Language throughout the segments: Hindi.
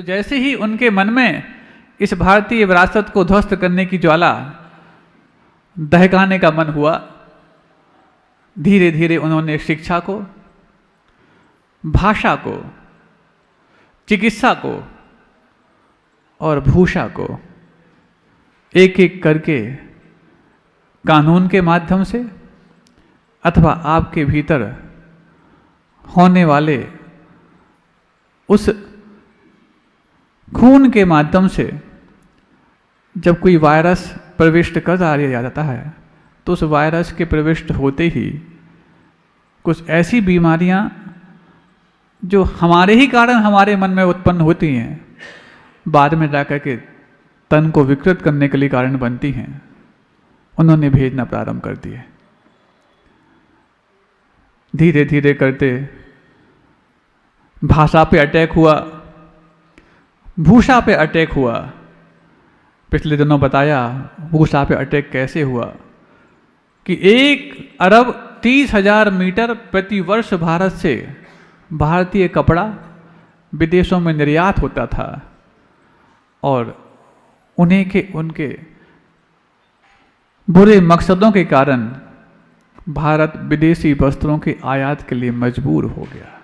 तो जैसे ही उनके मन में इस भारतीय विरासत को ध्वस्त करने की ज्वाला दहकाने का मन हुआ, धीरे धीरे उन्होंने शिक्षा को, भाषा को, चिकित्सा को और भूषा को एक एक करके कानून के माध्यम से अथवा आपके भीतर होने वाले उस खून के माध्यम से जब कोई वायरस प्रविष्ट कर दिया जाता है तो उस वायरस के प्रविष्ट होते ही कुछ ऐसी बीमारियां जो हमारे ही कारण हमारे मन में उत्पन्न होती हैं, बाद में जाकर के तन को विकृत करने के लिए कारण बनती हैं, उन्होंने भेजना प्रारंभ कर दिए। धीरे धीरे करते भाषा पे अटैक हुआ, भूषा पे अटैक हुआ। पिछले दिनों बताया भूषा पे अटैक कैसे हुआ कि 1,30,000 मीटर प्रति वर्ष भारत से भारतीय कपड़ा विदेशों में निर्यात होता था और उनके बुरे मकसदों के कारण भारत विदेशी वस्त्रों के आयात के लिए मजबूर हो गया।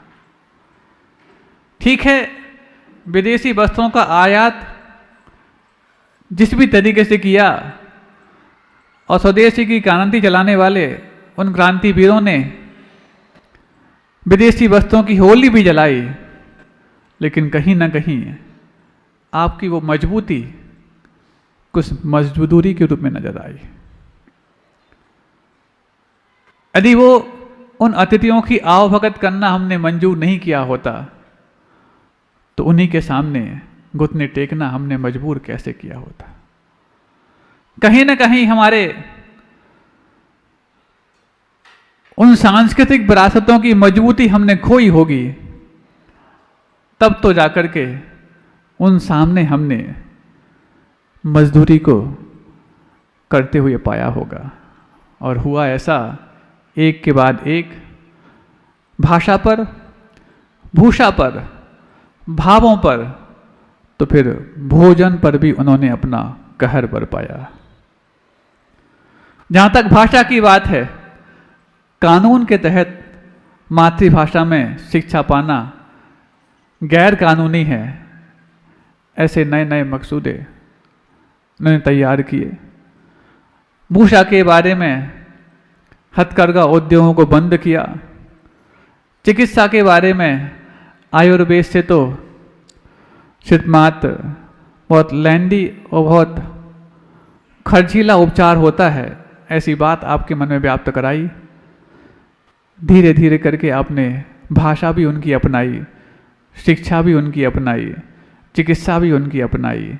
ठीक है, विदेशी वस्त्रों का आयात जिस भी तरीके से किया और स्वदेशी की क्रांति चलाने वाले उन क्रांतिवीरों ने विदेशी वस्त्रों की होली भी जलाई, लेकिन कहीं ना कहीं आपकी वो मजबूती कुछ मजदूरी के रूप में नजर आई। यदि वो उन अतिथियों की आवभगत करना हमने मंजूर नहीं किया होता तो उन्हीं के सामने घुटने टेकना हमने मजबूर कैसे किया होता। कहीं ना कहीं हमारे उन सांस्कृतिक विरासतों की मजबूती हमने खोई होगी, तब तो जाकर के उन सामने हमने मजदूरी को करते हुए पाया होगा। और हुआ ऐसा, एक के बाद एक भाषा पर, भूषा पर, भावों पर, तो फिर भोजन पर भी उन्होंने अपना कहर बरपाया। जहां तक भाषा की बात है, कानून के तहत मातृभाषा में शिक्षा पाना गैर कानूनी है, ऐसे नए नए मकसूदे उन्होंने तैयार किए। भूषा के बारे में हथकरघा उद्योगों को बंद किया। चिकित्सा के बारे में आयुर्वेद से तो सिर्फ मात्र बहुत लैंडी और बहुत खर्चीला उपचार होता है, ऐसी बात आपके मन में व्याप्त कराई। धीरे धीरे करके आपने भाषा भी उनकी अपनाई, शिक्षा भी उनकी अपनाई, चिकित्सा भी उनकी अपनाई,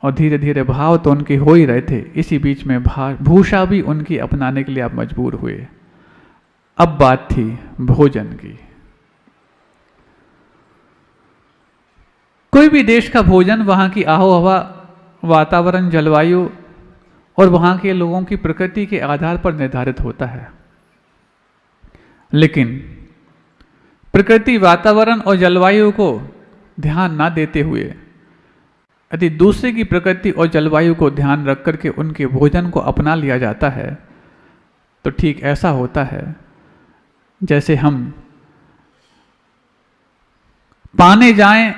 और धीरे धीरे भाव तो उनके हो ही रहे थे, इसी बीच में भूषा भी उनकी अपनाने के लिए आप मजबूर हुए। अब बात थी भोजन की। कोई भी देश का भोजन वहाँ की आबोहवा, वातावरण, जलवायु और वहाँ के लोगों की प्रकृति के आधार पर निर्धारित होता है। लेकिन प्रकृति, वातावरण और जलवायु को ध्यान ना देते हुए यदि दूसरे की प्रकृति और जलवायु को ध्यान रख करके उनके भोजन को अपना लिया जाता है तो ठीक ऐसा होता है जैसे हम पाने जाएं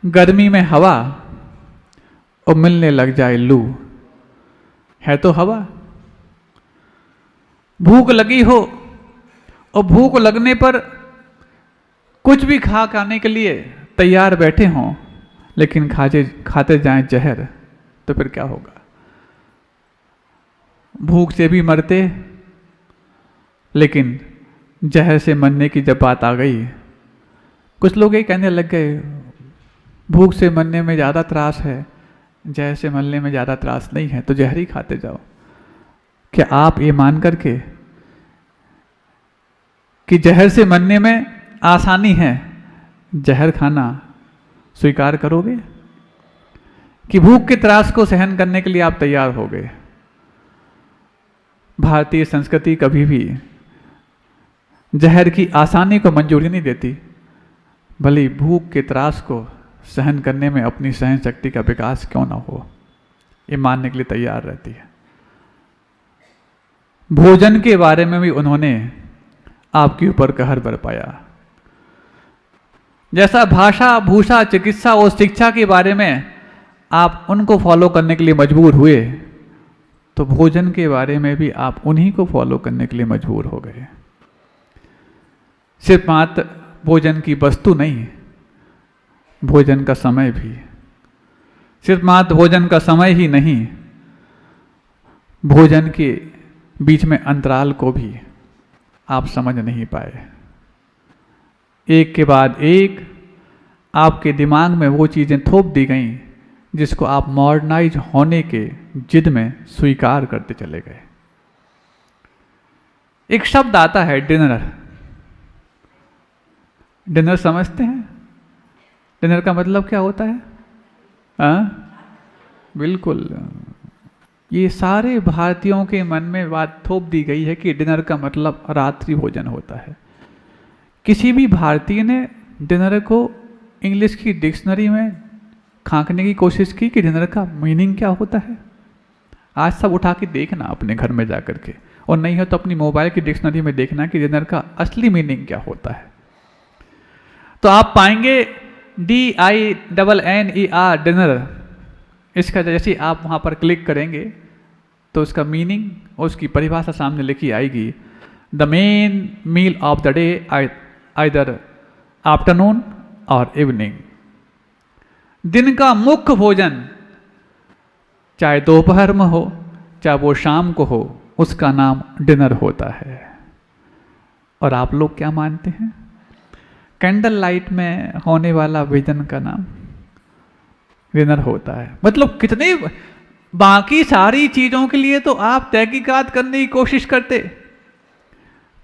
गर्मी में हवा और मिलने लग जाए लू। है तो हवा। भूख लगी हो और भूख लगने पर कुछ भी खाने के लिए तैयार बैठे हों, लेकिन खाते जाएं जहर, तो फिर क्या होगा? भूख से भी मरते, लेकिन जहर से मरने की जब बात आ गई, कुछ लोग ये कहने लग गए भूख से मरने में ज़्यादा त्रास है, जहर से मरने में ज़्यादा त्रास नहीं है, तो जहर ही खाते जाओ। क्या आप ये मान करके कि जहर से मरने में आसानी है, जहर खाना स्वीकार करोगे? कि भूख के त्रास को सहन करने के लिए आप तैयार हो गए? भारतीय संस्कृति कभी भी जहर की आसानी को मंजूरी नहीं देती, भले भूख के त्रास को सहन करने में अपनी सहन शक्ति का विकास क्यों ना हो, ये मानने के लिए तैयार रहती है। भोजन के बारे में भी उन्होंने आपके ऊपर कहर बरपाया। जैसा भाषा, भूषा, चिकित्सा और शिक्षा के बारे में आप उनको फॉलो करने के लिए मजबूर हुए, तो भोजन के बारे में भी आप उन्हीं को फॉलो करने के लिए मजबूर हो गए। सिर्फ मात्र भोजन की वस्तु नहीं, भोजन का समय भी। सिर्फ मात्र भोजन का समय ही नहीं, भोजन के बीच में अंतराल को भी आप समझ नहीं पाए। एक के बाद एक आपके दिमाग में वो चीज़ें थोप दी गईं जिसको आप मॉडर्नाइज होने के जिद में स्वीकार करते चले गए। एक शब्द आता है डिनर। डिनर समझते हैं? डिनर का मतलब क्या होता है? बिल्कुल, ये सारे भारतीयों के मन में बात थोप दी गई है कि डिनर का मतलब रात्रि भोजन होता है। किसी भी भारतीय ने डिनर को इंग्लिश की डिक्शनरी में खांकने की कोशिश की कि डिनर का मीनिंग क्या होता है? आज सब उठा के देखना अपने घर में जा कर के, और नहीं हो तो अपनी मोबाइल की डिक्शनरी में देखना कि डिनर का असली मीनिंग क्या होता है। तो आप पाएंगे DINNER डिनर। इसका जैसे आप वहाँ पर क्लिक करेंगे तो उसका मीनिंग और उसकी परिभाषा सामने लिखी आएगी। The main meal of the day, either afternoon और इवनिंग। दिन का मुख्य भोजन, चाहे दोपहर में हो चाहे वो शाम को हो, उसका नाम डिनर होता है। और आप लोग क्या मानते हैं? कैंडल लाइट में होने वाला भोजन का नाम डिनर होता है। मतलब कितने बाकी सारी चीजों के लिए तो आप तहकीकात करने की कोशिश करते,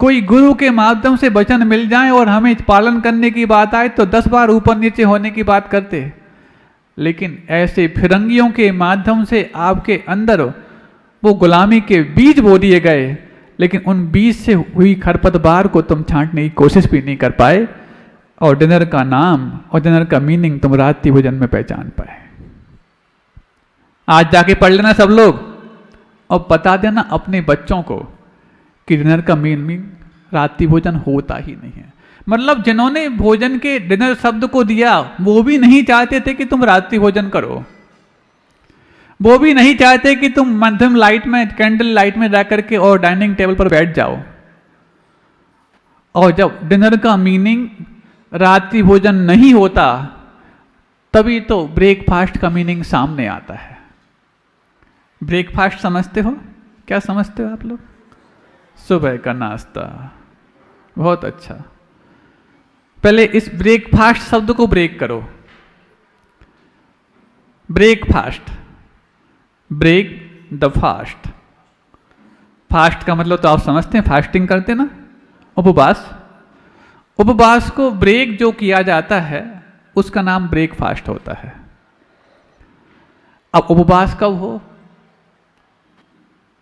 कोई गुरु के माध्यम से वचन मिल जाए और हमें पालन करने की बात आए तो 10 बार ऊपर नीचे होने की बात करते। लेकिन ऐसे फिरंगियों के माध्यम से आपके अंदर वो गुलामी के बीज बो दिए गए, लेकिन उन बीज से हुई खरपतवार को तुम छांटने की कोशिश भी नहीं कर पाए, और डिनर का नाम और डिनर का मीनिंग तुम रात्रि भोजन में पहचान पाए। आज जाके पढ़ लेना सब लोग और बता देना अपने बच्चों को कि डिनर का मीनिंग रात्रि भोजन होता ही नहीं है। मतलब जिन्होंने भोजन के डिनर शब्द को दिया वो भी नहीं चाहते थे कि तुम रात्रि भोजन करो। वो भी नहीं चाहते कि तुम मध्यम लाइट में, कैंडल लाइट में जाकर के और डाइनिंग टेबल पर बैठ जाओ। और जब डिनर का मीनिंग रात्रि भोजन नहीं होता, तभी तो ब्रेकफास्ट का मीनिंग सामने आता है। ब्रेकफास्ट समझते हो? क्या समझते हो आप लोग? सुबह का नाश्ता। बहुत अच्छा। पहले इस ब्रेकफास्ट शब्द को ब्रेक करो। Breakfast, break the fast. Fast का मतलब तो आप समझते हैं, फास्टिंग करते ना, उपवास। उपवास को ब्रेक जो किया जाता है उसका नाम ब्रेकफास्ट होता है। अब उपवास कब हो?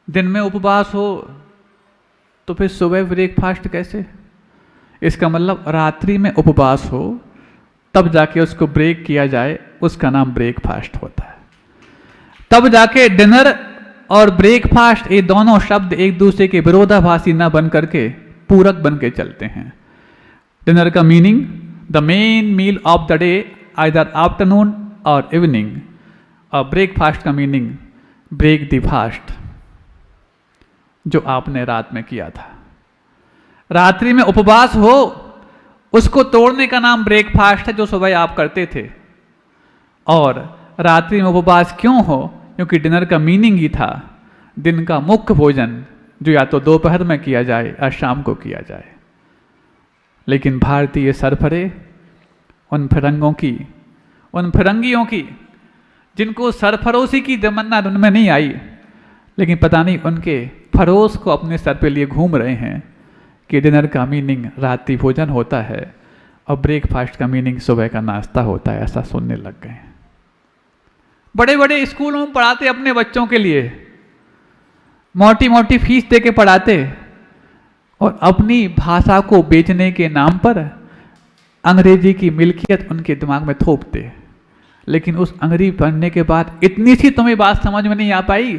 दिन में उपवास हो तो फिर सुबह ब्रेकफास्ट कैसे? इसका मतलब रात्रि में उपवास हो तब जाके उसको ब्रेक किया जाए, उसका नाम ब्रेकफास्ट होता है। तब जाके डिनर और ब्रेकफास्ट ये दोनों शब्द एक दूसरे के विरोधाभासी न बन करके पूरक बन के चलते हैं। डिनर का meaning the main meal of the day, either afternoon और इवनिंग। और ब्रेकफास्ट का मीनिंग ब्रेक द फास्ट, जो आपने रात में किया था। रात्रि में उपवास हो उसको तोड़ने का नाम ब्रेकफास्ट है, जो सुबह आप करते थे। और रात्रि में उपवास क्यों हो? क्योंकि डिनर का मीनिंग ही था दिन का मुख्य भोजन, जो या तो दोपहर में किया जाए या शाम को किया जाए। लेकिन भारतीय सरफरे उन फिरंगों की, उन फिरंगियों की जिनको सरफरोशी की तमन्ना उनमें नहीं आई, लेकिन पता नहीं उनके फरोश को अपने सर पे लिए घूम रहे हैं कि डिनर का मीनिंग रात्रि भोजन होता है और ब्रेकफास्ट का मीनिंग सुबह का नाश्ता होता है। ऐसा सुनने लग गए। बड़े बड़े स्कूलों में पढ़ाते अपने बच्चों के लिए, मोटी मोटी फीस दे के पढ़ाते, और अपनी भाषा को बेचने के नाम पर अंग्रेजी की मिल्कियत उनके दिमाग में थोपते। लेकिन उस अंग्रेजी पढ़ने के बाद इतनी सी तुम्हें बात समझ में नहीं आ पाई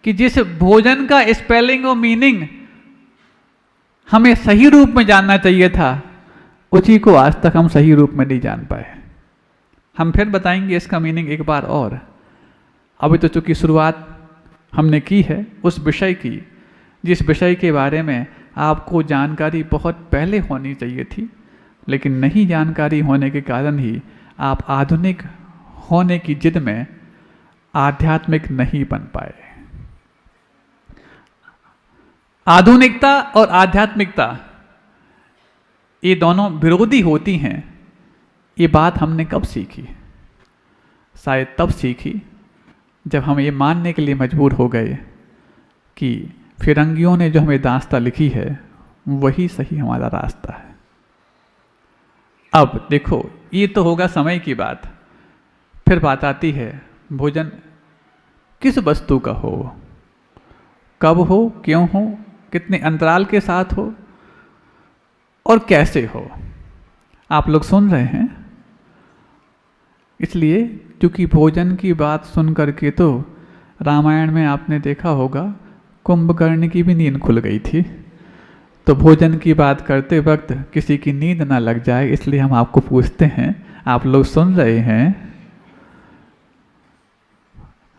कि जिस भोजन का स्पेलिंग और मीनिंग हमें सही रूप में जानना चाहिए था, उसी को आज तक हम सही रूप में नहीं जान पाए। हम फिर बताएंगे इसका मीनिंग एक बार और। अभी तो चूंकि शुरुआत हमने की है उस विषय की, जिस विषय के बारे में आपको जानकारी बहुत पहले होनी चाहिए थी, लेकिन नहीं जानकारी होने के कारण ही आप आधुनिक होने की जिद में आध्यात्मिक नहीं बन पाए। आधुनिकता और आध्यात्मिकता ये दोनों विरोधी होती हैं। ये बात हमने कब सीखी? शायद तब सीखी जब हम ये मानने के लिए मजबूर हो गए कि फिरंगियों ने जो हमें रास्ता लिखी है वही सही हमारा रास्ता है। अब देखो, ये तो होगा समय की बात। फिर बात आती है भोजन किस वस्तु का हो, कब हो, क्यों हो, कितने अंतराल के साथ हो और कैसे हो। आप लोग सुन रहे हैं, इसलिए क्योंकि भोजन की बात सुन करके तो रामायण में आपने देखा होगा कुंभकर्ण की भी नींद खुल गई थी। तो भोजन की बात करते वक्त किसी की नींद ना लग जाए, इसलिए हम आपको पूछते हैं, आप लोग सुन रहे हैं?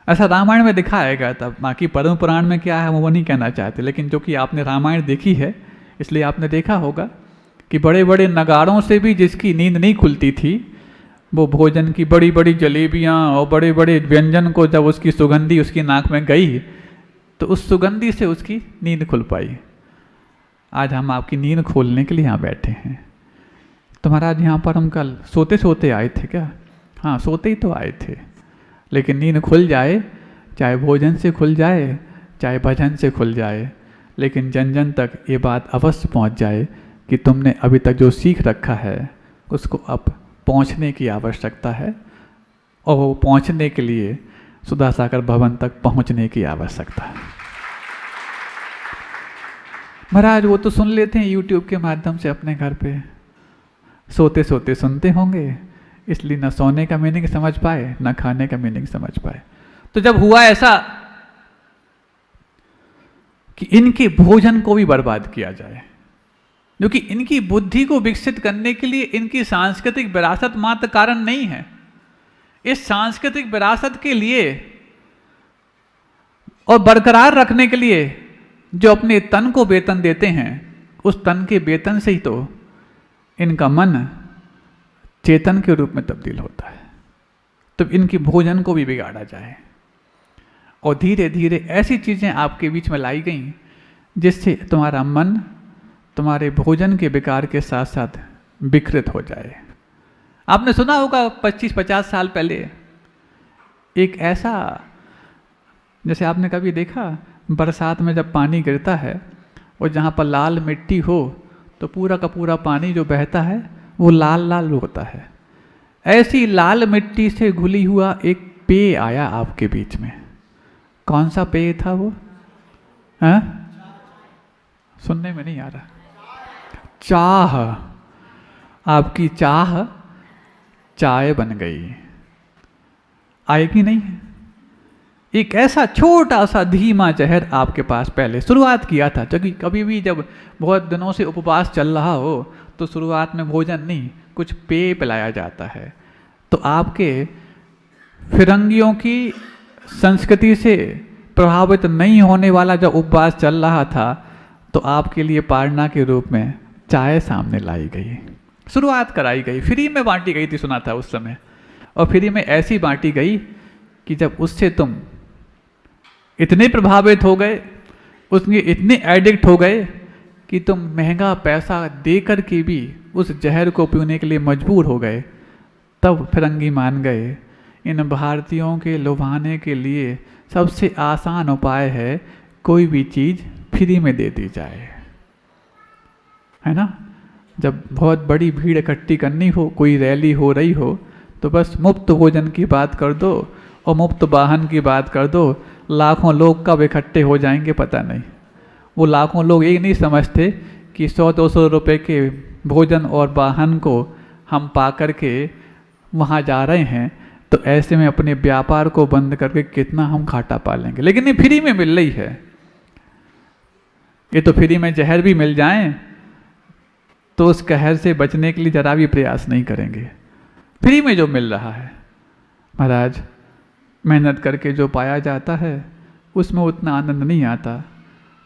ऐसा रामायण में दिखाया गया था। बाकी पद्म पुराण में क्या है वो नहीं कहना चाहते, लेकिन जो कि आपने रामायण देखी है इसलिए आपने देखा होगा कि बड़े बड़े नगाड़ों से भी जिसकी नींद नहीं खुलती थी, वो भोजन की बड़ी बड़ी जलेबियाँ और बड़े बड़े व्यंजन को जब उसकी सुगंधी उसकी नाक में गई तो उस सुगंधी से उसकी नींद खुल पाई। आज हम आपकी नींद खोलने के लिए यहाँ बैठे हैं। तो महाराज यहाँ पर हम कल सोते सोते आए थे क्या? हाँ, सोते ही तो आए थे, लेकिन नींद खुल जाए, चाहे भोजन से खुल जाए चाहे भजन से खुल जाए, लेकिन जन जन तक ये बात अवश्य पहुँच जाए कि तुमने अभी तक जो सीख रखा है उसको अब पहुँचने की आवश्यकता है, और वो पहुँचने के लिए सुधासागर भवन तक पहुँचने की आवश्यकता है। महाराज वो तो सुन लेते हैं यूट्यूब के माध्यम से अपने घर पे, सोते सोते सुनते होंगे, इसलिए न सोने का मीनिंग समझ पाए न खाने का मीनिंग समझ पाए। तो जब हुआ ऐसा कि इनके भोजन को भी बर्बाद किया जाए, क्योंकि इनकी बुद्धि को विकसित करने के लिए इनकी सांस्कृतिक विरासत मात्र कारण नहीं है। इस सांस्कृतिक विरासत के लिए और बरकरार रखने के लिए जो अपने तन को वेतन देते हैं, उस तन के वेतन से ही तो इनका मन चेतन के रूप में तब्दील होता है। तो इनकी भोजन को भी बिगाड़ा जाए, और धीरे धीरे ऐसी चीज़ें आपके बीच में लाई गई जिससे तुम्हारा मन तुम्हारे भोजन के विकार के साथ साथ विकृत हो जाए। आपने सुना होगा 25-50 साल पहले एक ऐसा, जैसे आपने कभी देखा बरसात में जब पानी गिरता है और जहाँ पर लाल मिट्टी हो तो पूरा का पूरा पानी जो बहता है वो लाल लाल होता है। ऐसी लाल मिट्टी से घुली हुआ एक पेय आया आपके बीच में। कौन सा पेय था वो? हाँ, सुनने में नहीं आ रहा। चाह। आपकी चाह चाय बन गई। आएगी नहीं? एक ऐसा छोटा सा धीमा जहर आपके पास पहले शुरुआत किया था, क्योंकि कभी भी जब बहुत दिनों से उपवास चल रहा हो तो शुरुआत में भोजन नहीं, कुछ पेय पिलाया जाता है। तो आपके फिरंगियों की संस्कृति से प्रभावित नहीं होने वाला जब उपवास चल रहा था तो आपके लिए पारणा के रूप में चाय सामने लाई गई, शुरुआत कराई गई, फ्री में बांटी गई थी, सुना था उस समय। और फ्री में ऐसी बांटी गई कि जब उससे तुम इतने प्रभावित हो गए, उसमें इतने एडिक्ट हो गए कि तुम महंगा पैसा दे कर के भी उस जहर को पीने के लिए मजबूर हो गए। तब फिरंगी मान गए इन भारतीयों के लुभाने के लिए सबसे आसान उपाय है कोई भी चीज़ फ्री में दे दी जाए, है ना। जब बहुत बड़ी भीड़ इकट्ठी करनी हो, कोई रैली हो रही हो, तो बस मुफ्त भोजन की बात कर दो और मुफ्त वाहन की बात कर दो, लाखों लोग कब इकट्ठे हो जाएंगे पता नहीं। वो लाखों लोग ये नहीं समझते कि 100-200 रुपए के भोजन और वाहन को हम पा कर के वहाँ जा रहे हैं, तो ऐसे में अपने व्यापार को बंद करके कितना हम घाटा पालेंगे। लेकिन ये फ्री में मिल रही है, ये तो फ्री में जहर भी मिल जाए तो उस कहर से बचने के लिए जरा भी प्रयास नहीं करेंगे। फ्री में जो मिल रहा है महाराज, मेहनत करके जो पाया जाता है उसमें उतना आनंद नहीं आता।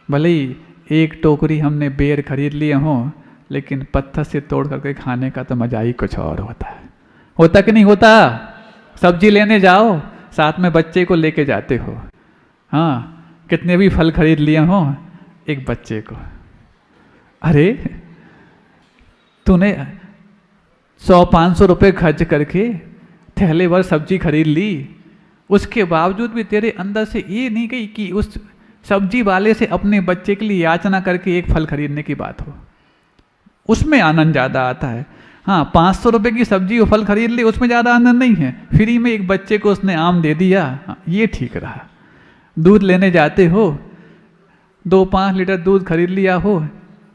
भले ही एक टोकरी हमने बेर खरीद लिए हों, लेकिन पत्थर से तोड़ करके खाने का तो मजा ही कुछ और होता है। होता कि नहीं होता? सब्जी लेने जाओ, साथ में बच्चे को लेके जाते हो, हाँ, कितने भी फल खरीद लिए हों, एक बच्चे को, अरे तूने 100-500 रुपये खर्च करके थैले भर सब्जी खरीद ली, उसके बावजूद भी तेरे अंदर से ये नहीं गई कि उस सब्जी वाले से अपने बच्चे के लिए याचना करके एक फल खरीदने की बात हो। उसमें आनंद ज़्यादा आता है। हाँ, 500 रुपये की सब्जी और फल खरीद ली, उसमें ज़्यादा आनंद नहीं है। फ्री में एक बच्चे को उसने आम दे दिया, हाँ, ये ठीक रहा। दूध लेने जाते हो, 2-5 लीटर दूध खरीद लिया हो,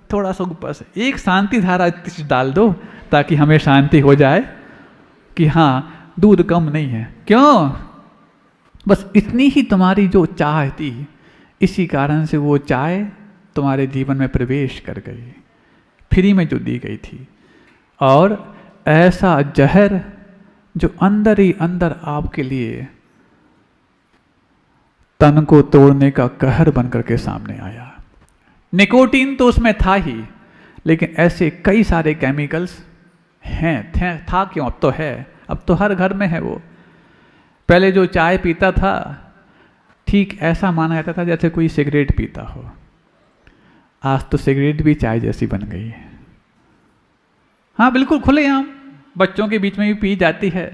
थोड़ा सा ऊपर से एक शांति धारा डाल दो ताकि हमें शांति हो जाए कि हाँ दूध कम नहीं है। क्यों? बस इतनी ही तुम्हारी जो चाह थी, इसी कारण से वो चाय तुम्हारे जीवन में प्रवेश कर गई, फ्री में जो दी गई थी। और ऐसा जहर जो अंदर ही अंदर आपके लिए तन को तोड़ने का कहर बन करके सामने आया। निकोटीन तो उसमें था ही, लेकिन ऐसे कई सारे केमिकल्स हैं, था क्यों, अब तो है, अब तो हर घर में है वो। पहले जो चाय पीता था, ठीक ऐसा माना जाता था जैसे कोई सिगरेट पीता हो। आज तो सिगरेट भी चाय जैसी बन गई है। हाँ, बिल्कुल खुलेआम बच्चों के बीच में भी पी जाती है,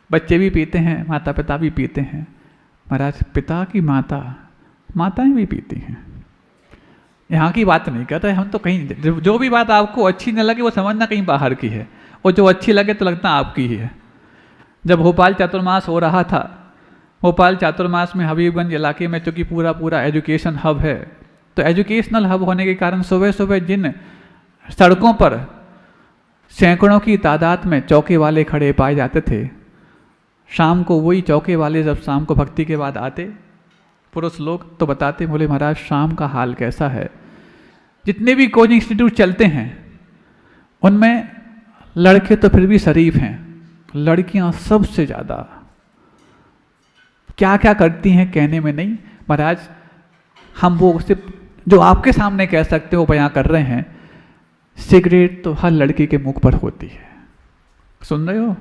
बच्चे भी पीते हैं, माता पिता भी पीते हैं। महाराज, पिता की माताएं भी पीती हैं। यहाँ की बात नहीं कर रहे हम, तो कहीं जो भी बात आपको अच्छी न लगे वो समझना कहीं बाहर की है, और जो अच्छी लगे तो लगता आपकी ही है। जब भोपाल चातुर्मास हो रहा था, भोपाल चातुर्मास में हबीबगंज इलाके में चूँकि पूरा एजुकेशन हब है, तो एजुकेशनल हब होने के कारण सुबह सुबह जिन सड़कों पर सैकड़ों की तादाद में चौके वाले खड़े पाए जाते थे, शाम को वही चौके वाले जब शाम को भक्ति के बाद आते पुरुष लोग, तो बताते, बोले महाराज शाम का हाल कैसा है। जितने भी कोचिंग इंस्टीट्यूट चलते हैं उनमें लड़के तो फिर भी शरीफ हैं, लड़कियां सबसे ज़्यादा क्या क्या करती हैं कहने में नहीं। महाराज, हम वो सिर्फ जो आपके सामने कह सकते हो बयां कर रहे हैं। सिगरेट तो हर लड़की के मुख पर होती है, सुन रहे हो?